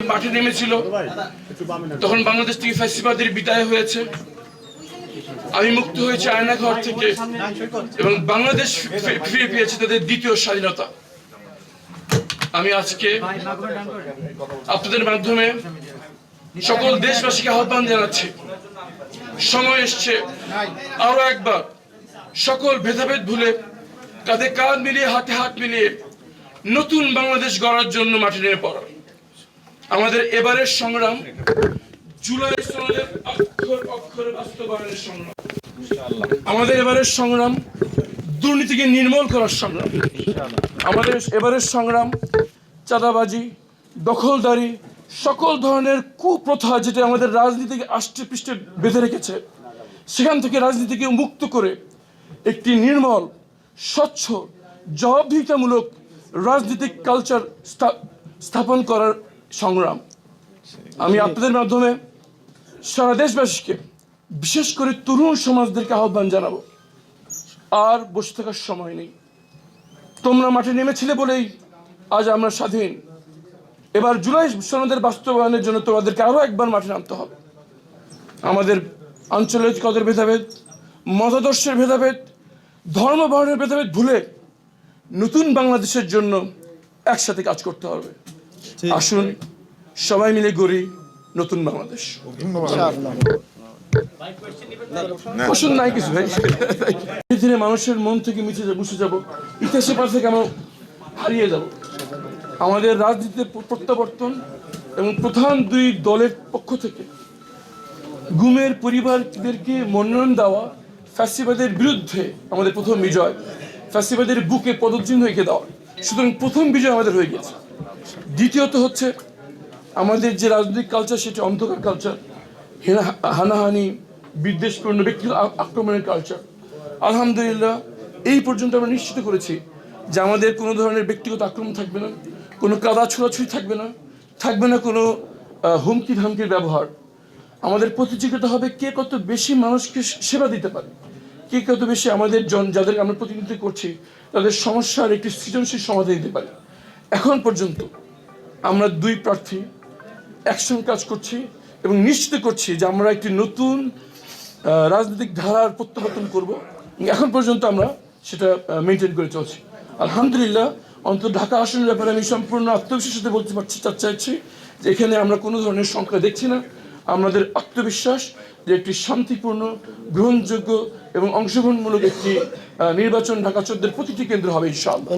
মাঠে নেমেছিল, তখন বাংলাদেশ থেকে ফ্যাসিবাদের বিদায় হয়েছে। আমি মুক্ত হয়েছি আয়নাঘর থেকে এবং বাংলাদেশ ফিরে পেয়েছে তাদের দ্বিতীয় স্বাধীনতা। আমি আজকে আপনাদের মাধ্যমে সকল দেশবাসীকে আহ্বান জানাচ্ছি, সময় এসছে আরো একবার সকল ভেদাভেদ ভুলে কাঁধে কাঁধ মিলিয়ে হাতে হাত মিলিয়ে নতুন বাংলাদেশ গড়ার জন্য মাঠে নেমে পড়া। আমাদের এবারের সংগ্রাম জুলাই সনদের অক্ষর অক্ষরে বাস্তবায়নের সংগ্রাম। আমাদের এবারের সংগ্রাম দুর্নীতিকে নির্মূল করার সংগ্রাম। আমাদের এবারের সংগ্রাম চাঁদাবাজি, দখলদারি, সকল ধরনের কুপ্রথা যেটা আমাদের রাজনীতিকে আষ্টে পৃষ্ঠে বেঁধে রেখেছে, সেখান থেকে রাজনীতিকে মুক্ত করে একটি নির্মল, স্বচ্ছ, জবাবদিহিতামূলক রাজনৈতিক কালচার স্থাপন করার সংগ্রাম। আমি আপনাদের মাধ্যমে সারা দেশবাসীকে, বিশেষ করে তরুণ সমাজদেরকে আহ্বান জানাবো, আর বসে থাকার সময় নেই। তোমরা মাঠে নেমেছিলে বলেই আজ আমরা স্বাধীন। এবার জুলাই সনদের বাস্তবায়নের জন্য তোমাদেরকে আরো একবার মাঠে নামতে হবে। আমাদের আঞ্চলিকতার ভেদাভেদ, মতাদর্শের ভেদাভেদ, ধর্ম বর্ণের ভেদাভেদ ভুলে নতুন বাংলাদেশের জন্য একসাথে কাজ করতে হবে। আসুন সবাই মিলে গড়ি নতুন বাংলাদেশ। প্রশ্ন নাই কিছু ভাই, ধীরে মানুষের মন থেকে মুছে যাব, ইতিহাসের পাশ থেকে আমরা হারিয়ে যাব। আমাদের রাজনীতিতে প্রত্যাবর্তন এবং প্রধান দুই দলের পক্ষ থেকে গুমের পরিবারদেরকে মনোনয়ন দেওয়া ফ্যাসিবাদের বিরুদ্ধে আমাদের প্রথম বিজয়, ফ্যাসিবাদের বুকে পদচিহ্ন এঁকে দেওয়া। সুতরাং প্রথম বিজয় আমাদের হয়ে গেছে। দ্বিতীয়ত হচ্ছে আমাদের যে রাজনৈতিক কালচার, সেটা অন্ধকার কালচার, হানাহানি, বিদ্বেষপূর্ণ ব্যক্তিগত আক্রমণের কালচার। আলহামদুলিল্লাহ এই পর্যন্ত আমরা নিশ্চিত করেছি যে আমাদের কোনো ধরনের ব্যক্তিগত আক্রমণ থাকবে না, কোনো কাদা ছোড়াছুড়ি থাকবে না, থাকবে না কোনো হুমকি ধামকির ব্যবহার। আমাদের প্রতিযোগিতা হবে কে কত বেশি মানুষকে সেবা দিতে পারে, কে কত বেশি আমাদের যাদেরকে আমরা প্রতিনিধিত্ব করছি তাদের সমস্যার একটি সৃজনশীল সমাধান দিতে পারে। এখন পর্যন্ত আমরা দুই প্রার্থী একসঙ্গে কাজ করছি এবং নিশ্চিত করছি যে আমরা একটি নতুন রাজনৈতিক ধারার প্রত্যাবর্তন করব। এখন পর্যন্ত আমরা সেটা মেনটেন করে চলছি। আলহামদুলিল্লাহ অন্তত ঢাকা আসনের ব্যাপারে আমি সম্পূর্ণ আত্মবিশ্বাসের সাথে বলতে চাচ্ছি যে এখানে আমরা কোনো ধরনের সংখ্যা দেখছি না। আমাদের আত্মবিশ্বাস যে একটি শান্তিপূর্ণ, গ্রহণযোগ্য এবং অংশগ্রহণমূলক একটি নির্বাচন ঢাকা 14 প্রতিটি কেন্দ্র হবে ইনশাআল্লাহ।